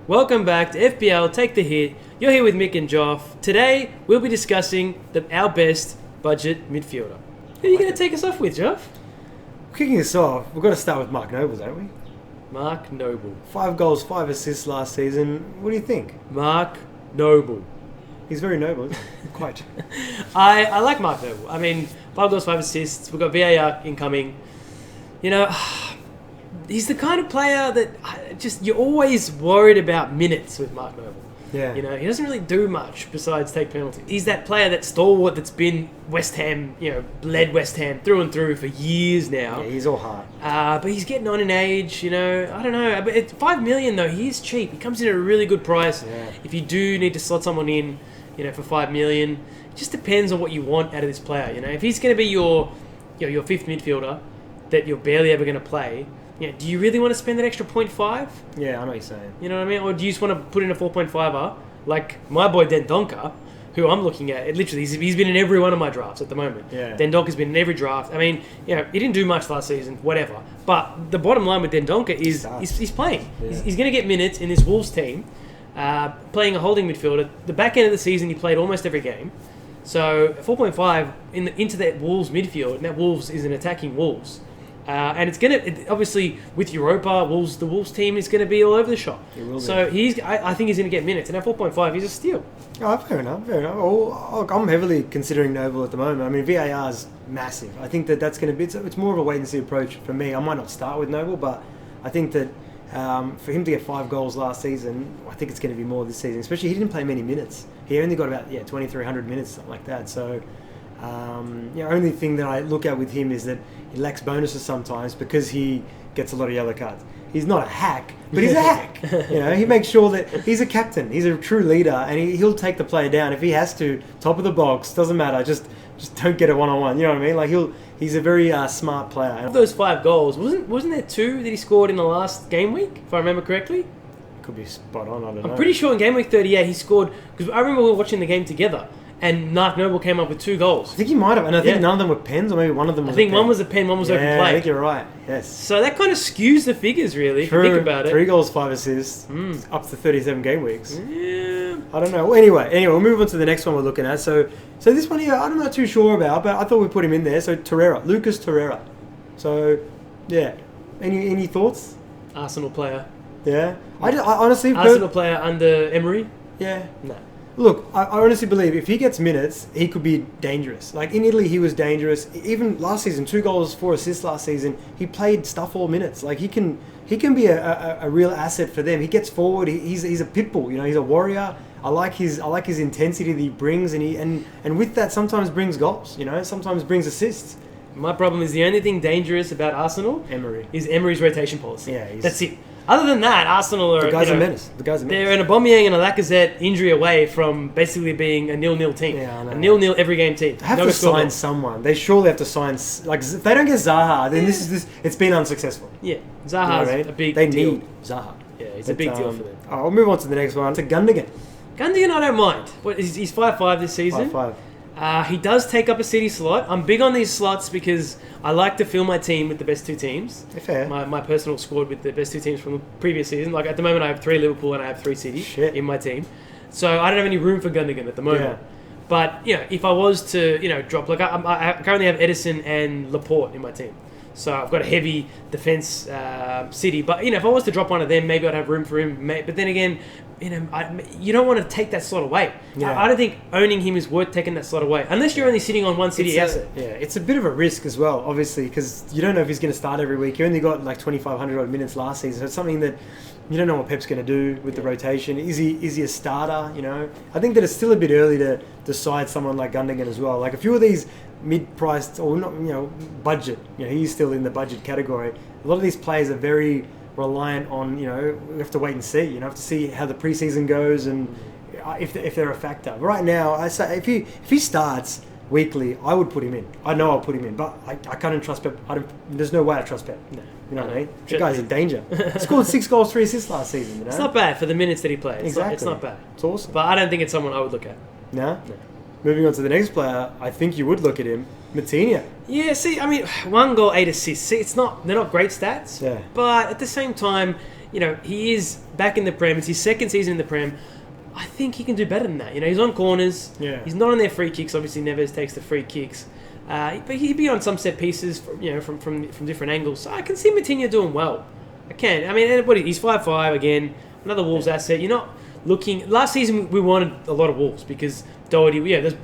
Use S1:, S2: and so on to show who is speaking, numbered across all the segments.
S1: Welcome back to FPL Take the Hit. You're here with Mick and Joff. Today, we'll be discussing our best budget midfielder. Who are you going to take us off with, Joff?
S2: Kicking us off, we've got to start with Mark Noble, don't we?
S1: Mark Noble.
S2: 5 goals, 5 assists last season. What do you think?
S1: Mark Noble.
S2: He's very noble, isn't he? Quite.
S1: I like Mark Noble. I mean, 5 goals, 5 assists. We've got VAR incoming. You know, he's the kind of player that you're always worried about minutes with Mark Noble.
S2: Yeah.
S1: You know, he doesn't really do much besides take penalties. He's that player, that stalwart that's been West Ham, led West Ham through and through for years now.
S2: Yeah, he's all heart.
S1: But he's getting on in age, I don't know. But at $5 million, though, he is cheap. He comes in at a really good price.
S2: Yeah.
S1: If you do need to slot someone in, for $5 million, it just depends on what you want out of this player. If he's going to be your fifth midfielder that you're barely ever going to play, do you really want to spend that extra 0.5?
S2: Yeah, I know what you're saying.
S1: You know what I mean? Or do you just want to put in a 4.5er like my boy Dendonka, who I'm looking at? Literally, he's been in every one of my drafts at the moment.
S2: Yeah.
S1: Dendonka's been in every draft. I mean, he didn't do much last season, whatever. But the bottom line with Dendonka is he's playing.
S2: Yeah.
S1: He's going to get minutes in this Wolves team, playing a holding midfielder. The back end of the season, he played almost every game. So 4.5 into that Wolves midfield, and that Wolves is an attacking Wolves. And it's obviously with Europa, the Wolves team is going to be all over the shop. So I think he's going to get minutes, and at 4.5, he's a steal.
S2: Oh, fair enough. I'm heavily considering Noble at the moment. I mean, VAR is massive. I think that's going to be. It's more of a wait and see approach for me. I might not start with Noble, but I think that for him to get 5 goals last season, I think it's going to be more this season. Especially he didn't play many minutes. He only got about 2,300 minutes, something like that. So. Only thing that I look at with him is that he lacks bonuses sometimes because he gets a lot of yellow cards. He's not a hack, but he's a hack. He makes sure that he's a captain. He's a true leader, and he'll take the player down if he has to. Top of the box, doesn't matter. Just don't get a one-on-one. You know what I mean? Like he's a very smart player.
S1: Of those 5 goals, wasn't there 2 that he scored in the last game week, if I remember correctly?
S2: Could be spot on. I don't know.
S1: I'm pretty sure in game week 38 he scored, because I remember we were watching the game together. And Mark Noble came up with 2 goals.
S2: I think he might have, and I think none of them were pens, or maybe one of them was.
S1: I think one was a pen, one was open play.
S2: I think you're right. Yes.
S1: So that kind of skews the figures, really. True. If you think about it.
S2: 3 goals, 5 assists, up to 37 game weeks.
S1: Yeah.
S2: I don't know. Well, anyway, we'll move on to the next one we're looking at. So this one here, I'm not too sure about, but I thought we'd put him in there. So Lucas Torreira. So yeah, any thoughts?
S1: Arsenal player.
S2: Yeah. I honestly.
S1: Arsenal player under Emery.
S2: Yeah.
S1: No.
S2: Look, I honestly believe if he gets minutes, he could be dangerous. Like in Italy, he was dangerous. Even last season, 2 goals, 4 assists last season. He played stuff all minutes. Like he can be a real asset for them. He gets forward. He's a pit bull. He's a warrior. I like his intensity that he brings, and with that sometimes brings goals. Sometimes brings assists.
S1: My problem is the only thing dangerous about Arsenal is Emery's rotation policy.
S2: Yeah,
S1: that's it. Other than that, Arsenal are...
S2: The guy's a menace.
S1: They're an Aubameyang and a Lacazette injury away from basically being a 0-0 team.
S2: Yeah, I know.
S1: A 0-0 every game team.
S2: They have to sign someone. They surely have to sign... Like, if they don't get Zaha, then it's been unsuccessful.
S1: Yeah, Zaha's a big
S2: deal. They need Zaha.
S1: Yeah, it's a big deal for them.
S2: I'll move on to the next one. To Gundogan.
S1: Gundogan, I don't mind. He's 5'5" this season.
S2: 5'5".
S1: He does take up a City slot. I'm big on these slots because I like to fill my team with the best 2 teams.
S2: Fair.
S1: My personal squad with the best 2 teams from the previous season. Like at the moment, I have 3 Liverpool and I have 3 City in my team. So I don't have any room for Gundogan at the moment.
S2: Yeah.
S1: But if I was to drop, like I currently have Edison and Laporte in my team. So I've got a heavy defense City. But if I was to drop one of them, maybe I'd have room for him. But then again, you don't want to take that slot away.
S2: Yeah.
S1: I don't think owning him is worth taking that slot away, unless you're only sitting on one City asset.
S2: It's a bit of a risk as well, obviously, because you don't know if he's going to start every week. You only got like 2,500 odd minutes last season. So it's something that you don't know what Pep's going to do with the rotation. Is he a starter? I think that it's still a bit early to decide someone like Gundogan as well. Like a few of these mid-priced or not, budget. He's still in the budget category. A lot of these players are very reliant on, we have to wait and see. Have to see how the preseason goes and if they're a factor. Right now, I say if he starts weekly, I would put him in. I know I'll put him in, but I can't trust Pep. There's no way I trust Pep. No. You know what I mean? The guy's a danger. He scored 6 goals, 3 assists last season.
S1: It's not bad for the minutes that he plays.
S2: Exactly.
S1: It's not bad.
S2: It's awesome.
S1: But I don't think it's someone I would look at.
S2: No? Moving on to the next player, I think you would look at him, Matinho.
S1: Yeah, see, I mean, 1 goal, 8 assists. See, they're not great stats.
S2: Yeah.
S1: But at the same time, he is back in the Prem. It's his second season in the Prem. I think he can do better than that. He's on corners.
S2: Yeah.
S1: He's not on their free kicks. Obviously, Neves takes the free kicks. But he'd be on some set pieces, from different angles. So I can see Matinho doing well. I can. I mean, he's 5'5", again. Another Wolves asset. You're not looking... Last season, we wanted a lot of Wolves because Doherty... Yeah, there's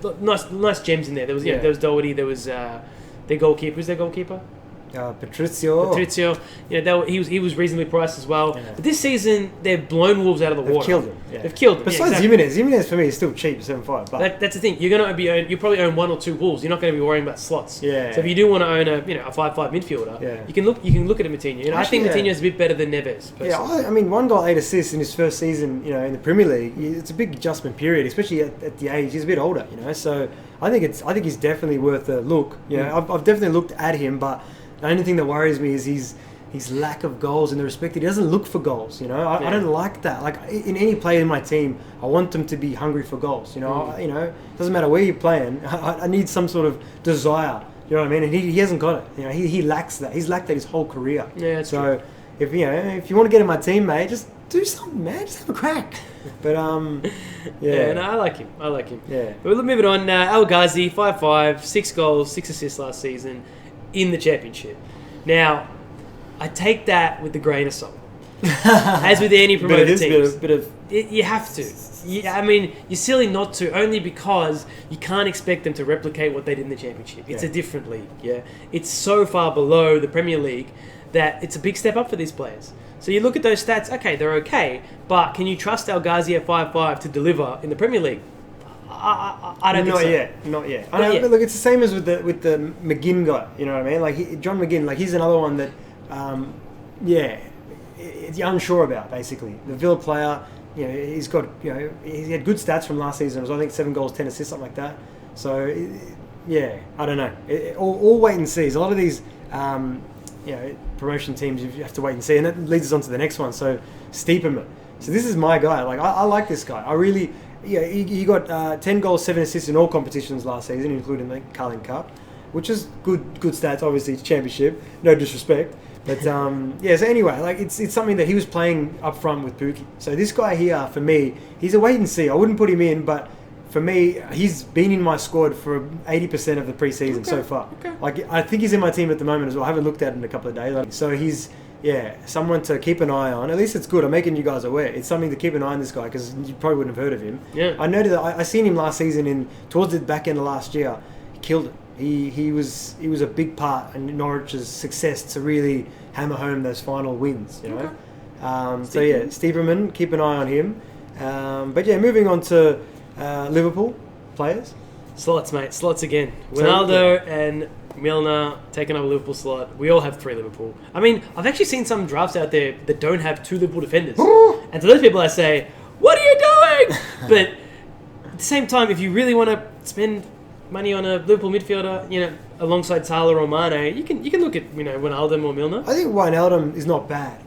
S1: nice gems in there. There was Doherty. There was their goalkeeper. Who's their goalkeeper? Patrizio. He was reasonably priced as well. Yeah. But this season, they've blown Wolves out of the water.
S2: They've killed him. Yeah.
S1: They've killed him.
S2: Besides Jimenez for me is still cheap, 7.5. But
S1: that's the thing. You're going to you probably own one or two Wolves. You're not going to be worrying about slots.
S2: Yeah.
S1: So if you do want to own a 5'5" midfielder, you can look at a Matinho. I think Matinho is a bit better than Neves. Personally.
S2: Yeah, I mean, 1 goal, 8 assists in his first season. In the Premier League, it's a big adjustment period, especially at the age. He's a bit older. So I think he's definitely worth a look. I've definitely looked at him, but the only thing that worries me is his lack of goals in the respect that he doesn't look for goals. I don't like that. Like in any player in my team, I want them to be hungry for goals. Doesn't matter where you're playing. I need some sort of desire. You know what I mean? And he hasn't got it. He lacks that. He's lacked that his whole career.
S1: Yeah, that's
S2: so
S1: true.
S2: if you want to get in my team, mate, just do something, man. Just have a crack. But
S1: I like him.
S2: Yeah.
S1: But we'll move it on. El Ghazi, 5'5", 6 goals, 6 assists last season in the Championship. Now, I take that with a grain of salt. As with any promoted teams. You have to. I mean, you're silly not to, only because you can't expect them to replicate what they did in the Championship. It's a different league, It's so far below the Premier League that it's a big step up for these players. So you look at those stats, okay, they're okay, but can you trust El Ghazi at 5'5" to deliver in the Premier League? I don't think so.
S2: Not yet. But look, it's the same as with the McGinn guy. You know what I mean? Like John McGinn, he's another one that, it's unsure about basically. The Villa player, he's got, he had good stats from last season. It was I think 7 goals, 10 assists, something like that. So I don't know. All wait and see. A lot of these, promotion teams, you have to wait and see, and that leads us on to the next one. So Stiepermann. So this is my guy. Like I like this guy. I really. Yeah, he got 10 goals, 7 assists in all competitions last season, including the Carling Cup, which is good stats. Obviously, it's Championship. No disrespect, but So anyway, it's something that he was playing up front with Pukki. So this guy here, for me, he's a wait and see. I wouldn't put him in, but for me, he's been in my squad for 80% of the preseason so far. Okay. I think he's in my team at the moment as well. I haven't looked at him in a couple of days. So he's. Yeah, someone to keep an eye on. At least it's good. I'm making you guys aware. It's something to keep an eye on this guy because you probably wouldn't have heard of him.
S1: Yeah.
S2: I noted that I seen him last season towards the back end of last year. He killed it. He was a big part in Norwich's success to really hammer home those final wins.
S1: Okay.
S2: Stiepermann, keep an eye on him. Moving on to Liverpool players.
S1: Slots, mate. Slots again. Ronaldo and Milner taking up a Liverpool slot. We all have 3 Liverpool. I mean, I've actually seen some drafts out there that don't have 2 Liverpool defenders. And to those people I say, what are you doing? But at the same time, if you really want to spend money on a Liverpool midfielder, alongside Salah or Mane, you can look at, Wijnaldum or Milner.
S2: I think Wijnaldum is not bad,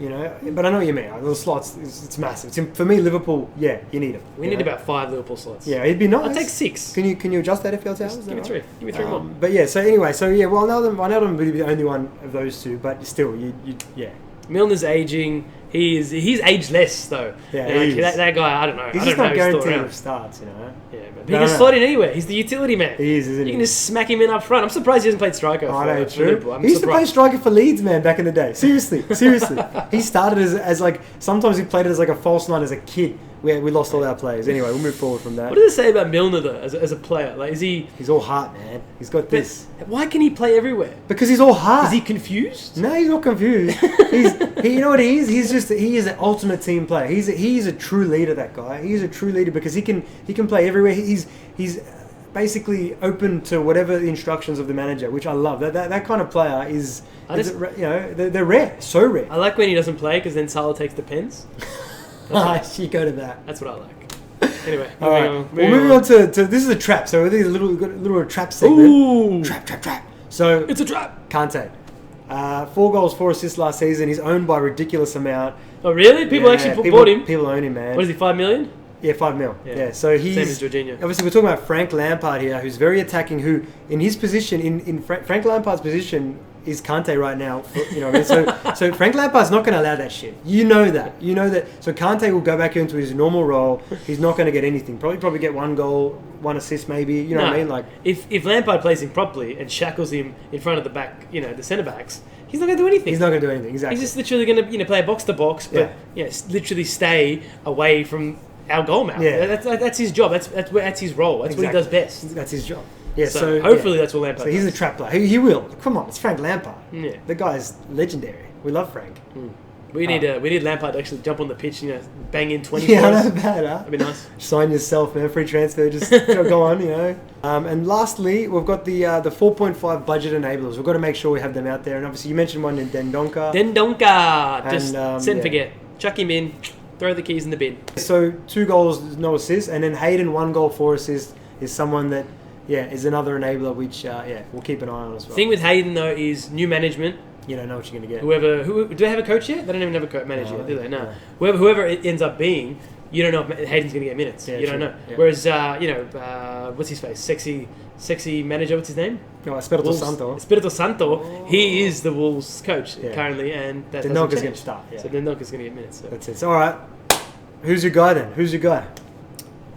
S2: but I know what you mean. The slots, it's massive. For me, Liverpool, you need him.
S1: We need about 5 Liverpool slots.
S2: Yeah, it'd be nice.
S1: I'll take 6.
S2: Can you adjust that FPL towers?
S1: Give me 3. Give me 3 more.
S2: Wijnaldum would be the only one of those 2, but still,
S1: Milner's aging. He's aged less though.
S2: Yeah,
S1: that guy. I don't know.
S2: He's just not guaranteed with starts,
S1: Yeah, but he can slot in anywhere. He's the utility man.
S2: He is, isn't he?
S1: You can just smack him in up front. I'm surprised he hasn't played striker. For Liverpool.
S2: He used to play striker for Leeds, man, back in the day. Seriously. He started as sometimes he played it as a false 9 as a kid. We lost all our players. Anyway, we'll move forward from that.
S1: What does it say about Milner though, as a player? Like, is he?
S2: He's all heart, man. He's got this.
S1: Why can he play everywhere?
S2: Because he's all heart.
S1: Is he confused?
S2: No, he's not confused. You know what he is? He is an ultimate team player. He's a true leader. That guy. He's a true leader because he can play everywhere. He's basically open to whatever the instructions of the manager, which I love. That kind of player is. They're rare. So rare.
S1: I like when he doesn't play because then Salah takes the pens.
S2: You go to that.
S1: That's what I like. Anyway,
S2: moving on to this is a trap. So we've got a little trap segment.
S1: Ooh.
S2: Trap. So
S1: it's a trap.
S2: Kante. 4 goals, 4 assists last season. He's owned by a ridiculous amount.
S1: Oh really? People actually bought him.
S2: People own him, man.
S1: What is he? 5 million?
S2: Yeah, 5 mil. Yeah. So he's
S1: same as Jorginho.
S2: Obviously, we're talking about Frank Lampard here, who's very attacking. Who in his position, in Frank Lampard's position, is Kante right now. You know what I mean? So Frank Lampard's not going to allow that shit. You know that. So Kante will go back into his normal role. He's not going to get anything. Probably get 1 goal, 1 assist maybe. You know what I mean? Like
S1: if Lampard plays him properly and shackles him in front of the back, the centre backs, he's not going to do anything.
S2: He's not going to do anything. Exactly.
S1: He's just literally going to play box to box, but literally stay away from our goal mouth.
S2: Yeah.
S1: That's his job. That's his role. That's what he does best.
S2: That's his job. Yeah,
S1: so hopefully that's what Lampard
S2: does. So he's a trap player. He will. Come on, it's Frank Lampard.
S1: Yeah.
S2: The guy's legendary. We love Frank.
S1: We need Lampard to actually jump on the pitch, bang in 20
S2: Yeah,
S1: points.
S2: not bad, huh?
S1: That'd be nice.
S2: Sign yourself, man. Free transfer. Just go on, And lastly, we've got the 4.5 budget enablers. We've got to make sure we have them out there. And obviously, you mentioned one in Dendonka.
S1: Just set and forget. Chuck him in. Throw the keys in the bin.
S2: So 2 goals, no assists, and then Hayden 1 goal, 4 assists is someone that is another enabler which we'll keep an eye on as well.
S1: Thing with Hayden though is new management.
S2: You don't know what you're going to get.
S1: Who do they have a coach yet? They don't even have a manager yet, do they? No. Whoever it ends up being, you don't know if Hayden's going to get minutes. You don't know. Yeah. Whereas what's his face? Sexy manager. What's his name?
S2: Espirito Santo.
S1: Espirito Santo. He is the Wolves coach currently, and that
S2: Dendonka's going to start. Yeah.
S1: So Dendonka's going to get minutes. So.
S2: That's it. So, all right. Who's your guy then? Who's your guy?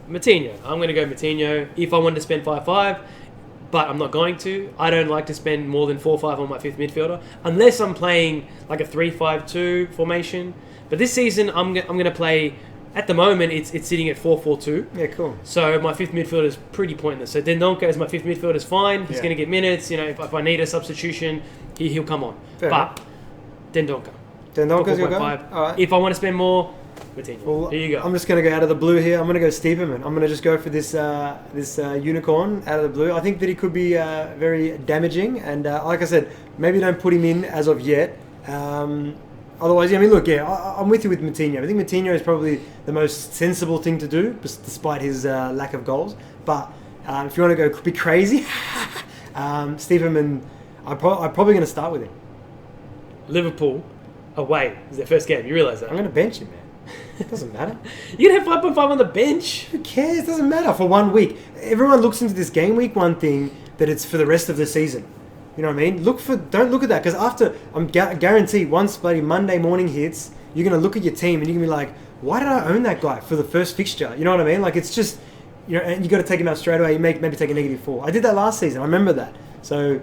S1: Matinho. I'm going to go Matinho. If I wanted to spend 5.5, but I'm not going to. I don't like to spend more than 4.5 on my 5th midfielder unless I'm playing like a 3-5-2 formation. But this season I'm going to play. At the moment, it's sitting at 4-4-2.
S2: Yeah, cool.
S1: So my 5th midfielder is pretty pointless. So Dendonka as my 5th midfielder is fine. He's going to get minutes. If I need a substitution, he'll come on.
S2: Fair
S1: but Dendonka.
S2: Dendonka's your guy?
S1: All right. If I want to spend more, Matinho.
S2: Well,
S1: here you go.
S2: I'm just going to go out of the blue here. I'm going to go Stiepermann. I'm going to just go for this unicorn out of the blue. I think that he could be very damaging. And like I said, maybe don't put him in as of yet. Otherwise, I'm with you with Matinho. I think Matinho is probably the most sensible thing to do, despite his lack of goals. But if you want to go be crazy, Stiepermann, I'm probably going to start with him.
S1: Liverpool away is their first game. You realise that?
S2: I'm going to bench him, man. It doesn't matter.
S1: You're going to have 5.5 on the bench?
S2: Who cares? It doesn't matter for 1 week. Everyone looks into this game week 1 thing that it's for the rest of the season. You know what I mean? Don't look at that, because after, I'm guaranteed once bloody Monday morning hits, you're going to look at your team and you're going to be like, why did I own that guy for the first fixture? You know what I mean? Like, it's just, and you got to take him out straight away. You maybe take a -4. I did that last season. I remember that. So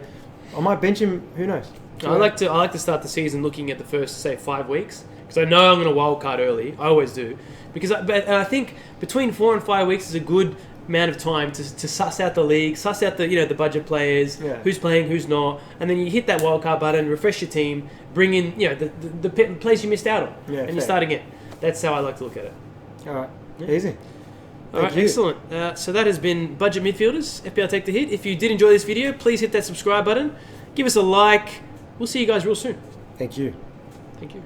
S2: I might bench him. Who knows?
S1: I like to start the season looking at the first, say, 5 weeks, because I know I'm going to wild card early. I always do, because I think between 4 and 5 weeks is a good amount of time to suss out the league, suss out the budget players, who's playing, who's not, and then you hit that wild card button, refresh your team, bring in the players you missed out on, and you start again. That's how I like to look at it.
S2: All right, easy.
S1: All right, excellent. So that has been Budget Midfielders, FPL Take the Hit. If you did enjoy this video, please hit that subscribe button, give us a like. We'll see you guys real soon.
S2: Thank you.
S1: Thank you.